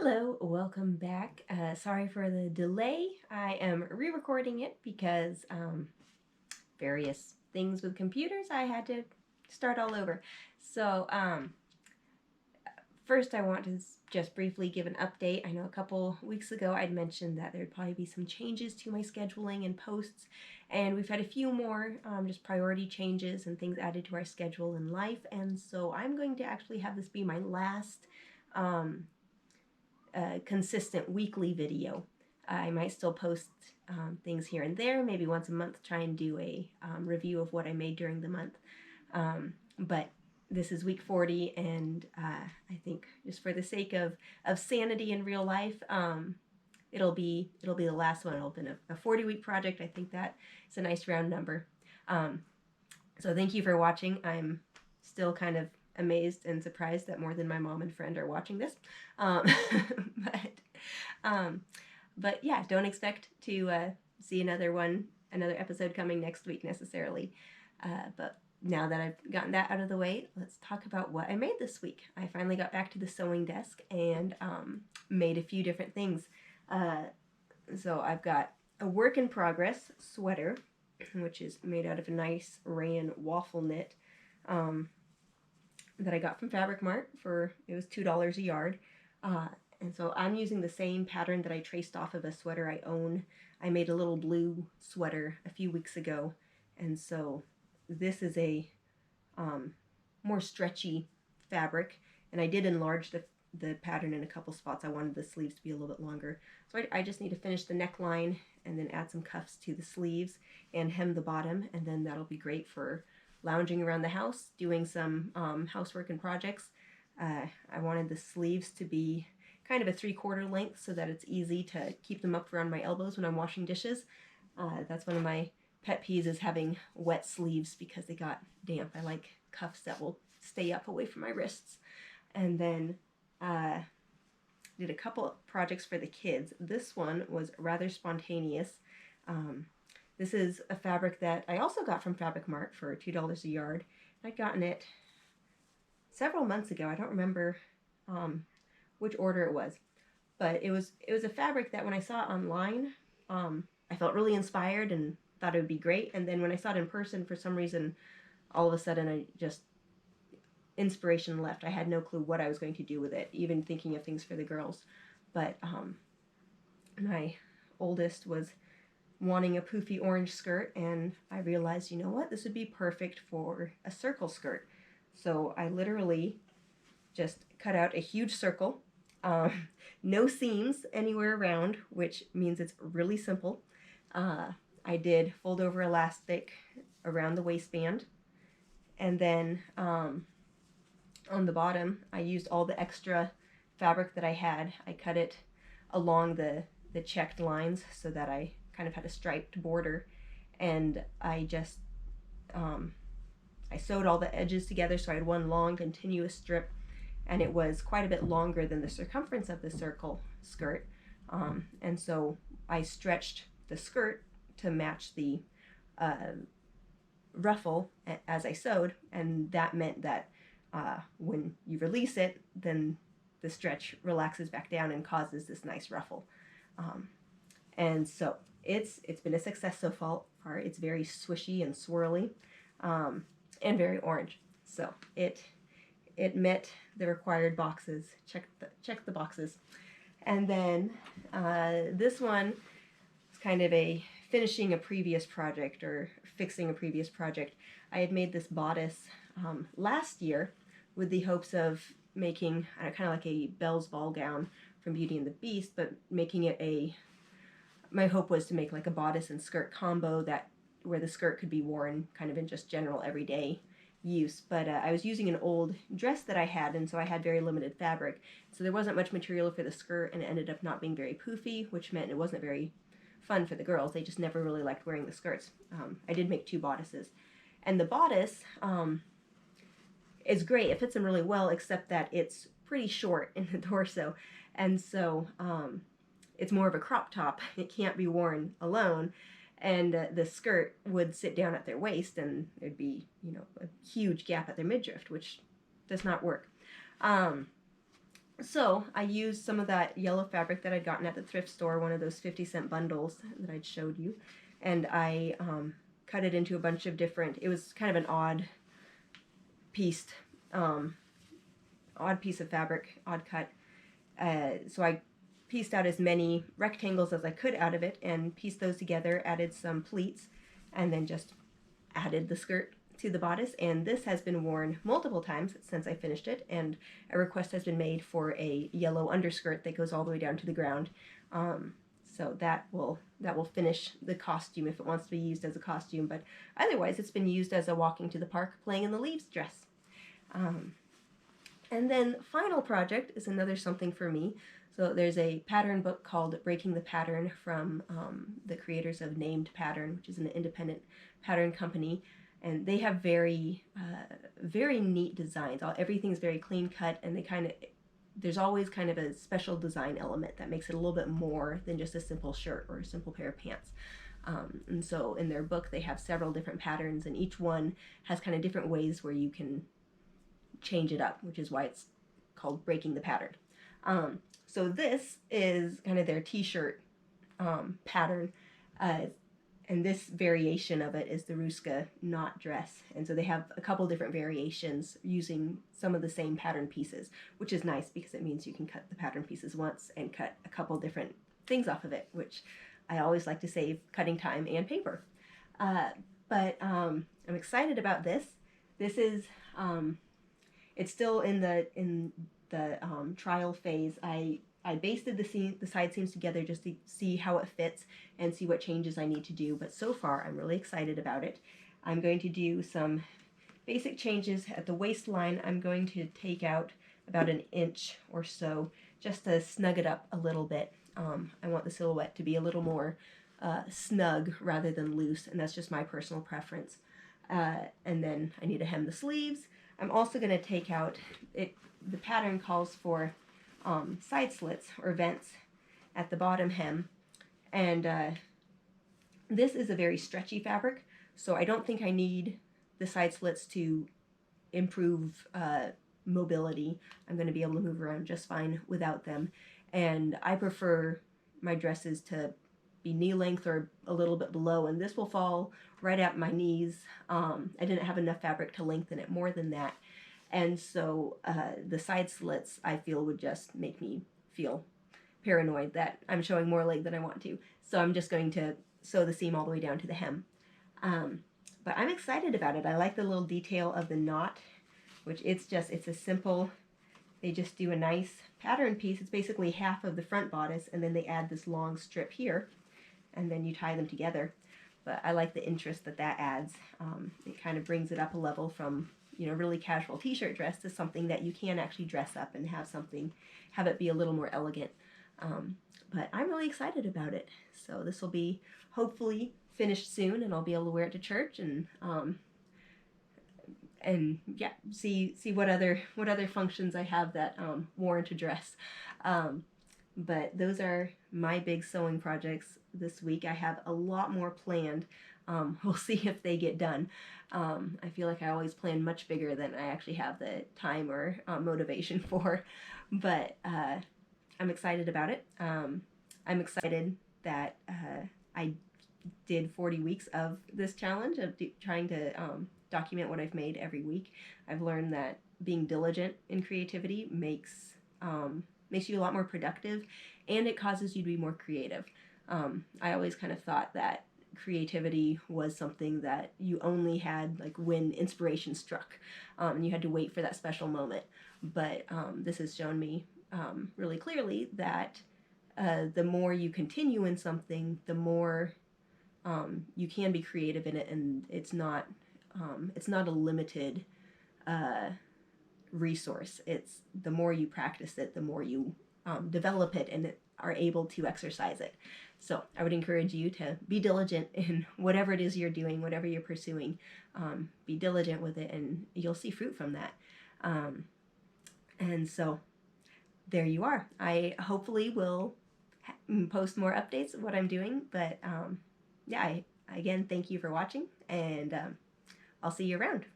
Hello, welcome back. Sorry for the delay. I am re-recording it because various things with computers, I had to start all over. So first I want to just briefly give an update. I know a couple weeks ago I'd mentioned that there'd probably be some changes to my scheduling and posts, and we've had a few more just priority changes and things added to our schedule in life, and so I'm going to actually have this be my last consistent weekly video. I might still post things here and there, maybe once a month, try and do a review of what I made during the month. But this is week 40, and I think just for the sake of sanity in real life, it'll be the last one. It'll be a 40-week project. I think that is a nice round number. So thank you for watching. I'm still kind of amazed and surprised that more than my mom and friend are watching this. But yeah, don't expect to see another episode coming next week necessarily. But now that I've gotten that out of the way, let's talk about what I made this week. I finally got back to the sewing desk and made a few different things. So I've got a work in progress sweater, which is made out of a nice rayon waffle knit that I got from Fabric Mart it was $2 a yard. And so I'm using the same pattern that I traced off of a sweater I own. I made a little blue sweater a few weeks ago, and so this is a more stretchy fabric, and I did enlarge the pattern in a couple spots. I wanted the sleeves to be a little bit longer. So I just need to finish the neckline and then add some cuffs to the sleeves and hem the bottom, and then that'll be great for lounging around the house, doing some housework and projects. I wanted the sleeves to be kind of a 3/4 length so that it's easy to keep them up around my elbows when I'm washing dishes. That's one of my pet peeves, is having wet sleeves because they got damp. I like cuffs that will stay up away from my wrists. And then did a couple projects for the kids. This one was rather spontaneous. This is a fabric that I also got from Fabric Mart for $2 a yard. I'd gotten it several months ago. I don't remember which order it was, but it was a fabric that when I saw it online, I felt really inspired and thought it would be great. And then when I saw it in person, for some reason, all of a sudden inspiration left. I had no clue what I was going to do with it, even thinking of things for the girls. But my oldest was wanting a poofy orange skirt, and I realized, you know what, this would be perfect for a circle skirt. So I literally just cut out a huge circle, no seams anywhere around, which means it's really simple. I did fold over elastic around the waistband, and then on the bottom I used all the extra fabric that I had. I cut it along the checked lines so that I kind of had a striped border, and I just I sewed all the edges together so I had one long continuous strip, and it was quite a bit longer than the circumference of the circle skirt, and so I stretched the skirt to match the ruffle as I sewed, and that meant that when you release it, then the stretch relaxes back down and causes this nice ruffle. And so it's been a success so far. It's very swishy and swirly, and very orange. So it met the required boxes. Check the boxes. And then this one is kind of a finishing a previous project or fixing a previous project. I had made this bodice last year with the hopes of making kind of like a Belle's ball gown from Beauty and the Beast, but making it my hope was to make like a bodice and skirt combo where the skirt could be worn kind of in just general everyday use. But I was using an old dress that I had, and so I had very limited fabric. So there wasn't much material for the skirt, and it ended up not being very poofy, which meant it wasn't very fun for the girls. They just never really liked wearing the skirts. I did make 2 bodices. And the bodice is great. It fits them really well, except that it's pretty short in the torso. And so it's more of a crop top. It can't be worn alone. And the skirt would sit down at their waist, and there'd be, a huge gap at their midriff, which does not work. So I used some of that yellow fabric that I'd gotten at the thrift store, one of those 50-cent bundles that I'd showed you, and I cut it into a bunch of different, it was kind of an pieced, um, odd piece of fabric, odd cut. So I pieced out as many rectangles as I could out of it and pieced those together, added some pleats, and then just added the skirt to the bodice. And this has been worn multiple times since I finished it, and a request has been made for a yellow underskirt that goes all the way down to the ground. So that will finish the costume if it wants to be used as a costume, but otherwise it's been used as a walking to the park playing in the leaves dress. And then final project is another something for me. So there's a pattern book called Breaking the Pattern from the creators of Named Pattern, which is an independent pattern company. And they have very neat designs. Everything's very clean cut, and there's always kind of a special design element that makes it a little bit more than just a simple shirt or a simple pair of pants. And so in their book, they have several different patterns, and each one has kind of different ways where you can change it up, which is why it's called Breaking the Pattern. So this is kind of their t-shirt pattern, and this variation of it is the Ruska knot dress. And so they have a couple different variations using some of the same pattern pieces, which is nice because it means you can cut the pattern pieces once and cut a couple different things off of it, which I always like to save cutting time and paper. But I'm excited about this. This is it's still in the trial phase. I basted the side seams together just to see how it fits and see what changes I need to do, but so far I'm really excited about it. I'm going to do some basic changes at the waistline. I'm going to take out about an inch or so just to snug it up a little bit. I want the silhouette to be a little more snug rather than loose, and that's just my personal preference. And then I need to hem the sleeves. I'm also going to take out, the pattern calls for side slits or vents at the bottom hem, and this is a very stretchy fabric, so I don't think I need the side slits to improve mobility. I'm going to be able to move around just fine without them, and I prefer my dresses to be knee length or a little bit below, and this will fall right at my knees. I didn't have enough fabric to lengthen it more than that, and so the side slits I feel would just make me feel paranoid that I'm showing more leg than I want to. So I'm just going to sew the seam all the way down to the hem. But I'm excited about it. I like the little detail of the knot, which it's a simple, they just do a nice pattern piece. It's basically half of the front bodice, and then they add this long strip here, and then you tie them together. But I like the interest that adds. It kind of brings it up a level from, really casual t-shirt dress to something that you can actually dress up and have it be a little more elegant. But I'm really excited about it. So this will be hopefully finished soon, and I'll be able to wear it to church and yeah, see what other functions I have that warrant a dress. But those are my big sewing projects this week. I have a lot more planned. We'll see if they get done. I feel like I always plan much bigger than I actually have the time or motivation for, but I'm excited about it. I'm excited that I did 40 weeks of this challenge of trying to document what I've made every week. I've learned that being diligent in creativity makes you a lot more productive, and it causes you to be more creative. I always kind of thought that creativity was something that you only had like when inspiration struck, and you had to wait for that special moment. But this has shown me really clearly that the more you continue in something, the more you can be creative in it, and it's not a limited resource. It's the more you practice it, the more you develop it and are able to exercise it. So I would encourage you to be diligent in whatever it is you're doing, whatever you're pursuing. Be diligent with it, and you'll see fruit from that. And so there you are. I hopefully will post more updates of what I'm doing, but yeah, again, thank you for watching, and I'll see you around.